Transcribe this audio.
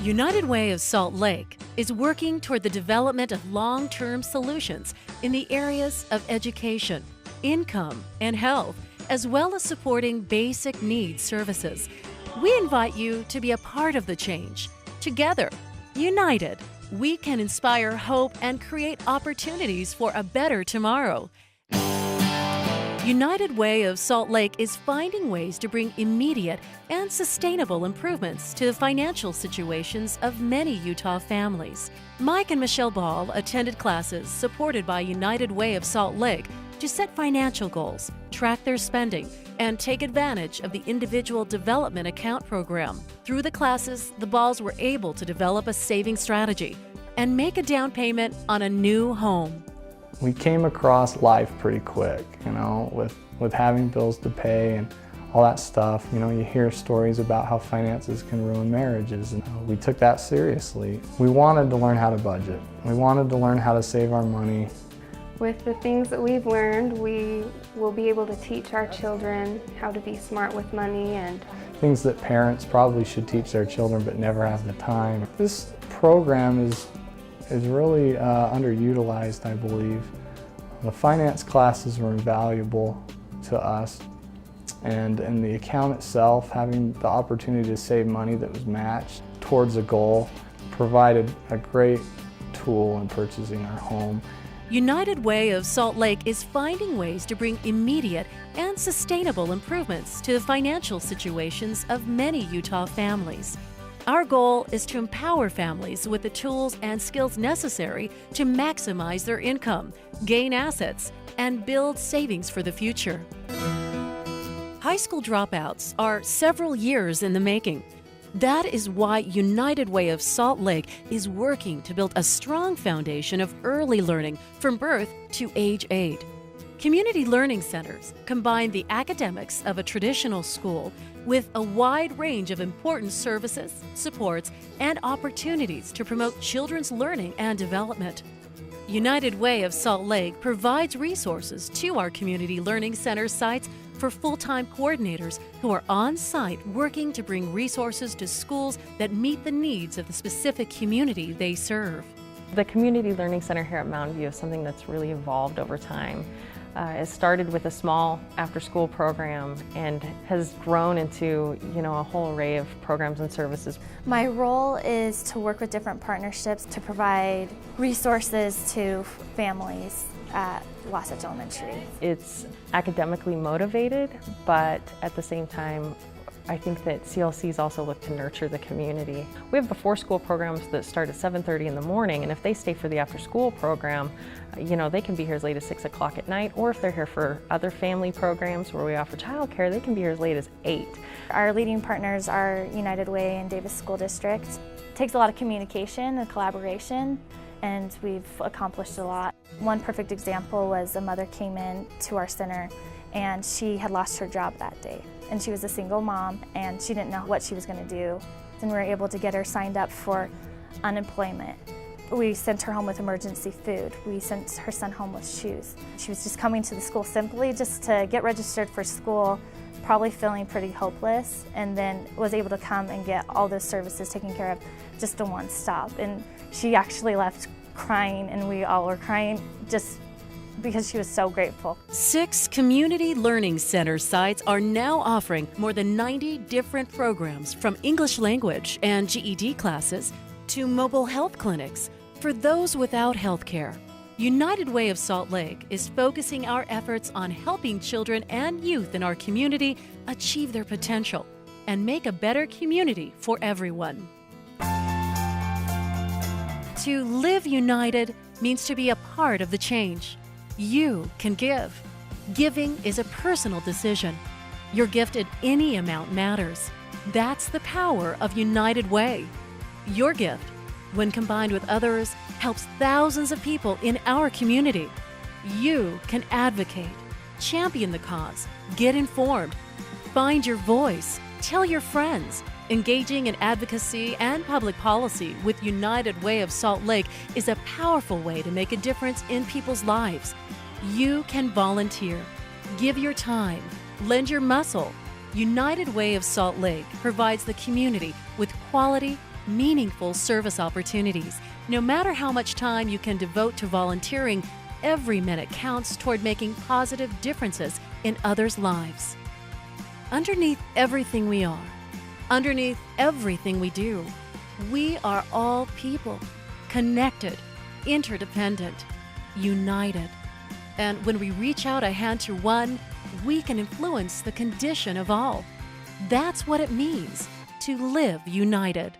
United Way of Salt Lake is working toward the development of long-term solutions in the areas of education, income, and health, as well as supporting basic needs services. We invite you to be a part of the change. Together, united, we can inspire hope and create opportunities for a better tomorrow. United Way of Salt Lake is finding ways to bring immediate and sustainable improvements to the financial situations of many Utah families. Mike and Michelle Ball attended classes supported by United Way of Salt Lake to set financial goals, track their spending, and take advantage of the Individual Development Account Program. Through the classes, the Balls were able to develop a saving strategy and make a down payment on a new home. We came across life pretty quick, with having bills to pay and all that stuff. You hear stories about how finances can ruin marriages, and we took that seriously. We wanted to learn how to budget. We wanted to learn how to save our money. With the things that we've learned, we will be able to teach our children how to be smart with money and things that parents probably should teach their children but never have the time. This program is really underutilized, I believe. The finance classes were invaluable to us, and in the account itself, having the opportunity to save money that was matched towards a goal provided a great tool in purchasing our home. United Way of Salt Lake is finding ways to bring immediate and sustainable improvements to the financial situations of many Utah families. Our goal is to empower families with the tools and skills necessary to maximize their income, gain assets, and build savings for the future. High school dropouts are several years in the making. That is why United Way of Salt Lake is working to build a strong foundation of early learning from birth to age 8. Community learning centers combine the academics of a traditional school with a wide range of important services, supports, and opportunities to promote children's learning and development. United Way of Salt Lake provides resources to our community learning center sites for full-time coordinators who are on-site working to bring resources to schools that meet the needs of the specific community they serve. The Community Learning Center here at Mountain View is something that's really evolved over time. It started with a small after-school program and has grown into, a whole array of programs and services. My role is to work with different partnerships to provide resources to families at Wasatch Elementary. It's academically motivated, but at the same time, I think that CLCs also look to nurture the community. We have before-school programs that start at 7:30 in the morning, and if they stay for the after-school program, they can be here as late as 6 o'clock at night, or if they're here for other family programs where we offer childcare, they can be here as late as 8. Our leading partners are United Way and Davis School District. It takes a lot of communication and collaboration, and we've accomplished a lot. One perfect example was a mother came in to our center and she had lost her job that day. And she was a single mom and she didn't know what she was going to do. And we were able to get her signed up for unemployment. We sent her home with emergency food. We sent her son home with shoes. She was just coming to the school simply just to get registered for school, probably feeling pretty hopeless, and then was able to come and get all those services taken care of just in one stop. And she actually left crying, and we all were crying just because she was so grateful. 6 community learning center sites are now offering more than 90 different programs, from English language and GED classes to mobile health clinics for those without health care. United Way of Salt Lake is focusing our efforts on helping children and youth in our community achieve their potential and make a better community for everyone. To live united means to be a part of the change. You can give. Giving is a personal decision. Your gift at any amount matters. That's the power of United Way. Your gift, when combined with others, helps thousands of people in our community. You can advocate, champion the cause, get informed, find your voice, tell your friends. Engaging in advocacy and public policy with United Way of Salt Lake is a powerful way to make a difference in people's lives. You can volunteer, give your time, lend your muscle. United Way of Salt Lake provides the community with quality, meaningful service opportunities. No matter how much time you can devote to volunteering, every minute counts toward making positive differences in others' lives. Underneath everything we are, underneath everything we do, we are all people, connected, interdependent, united. And when we reach out a hand to one, we can influence the condition of all. That's what it means to live united.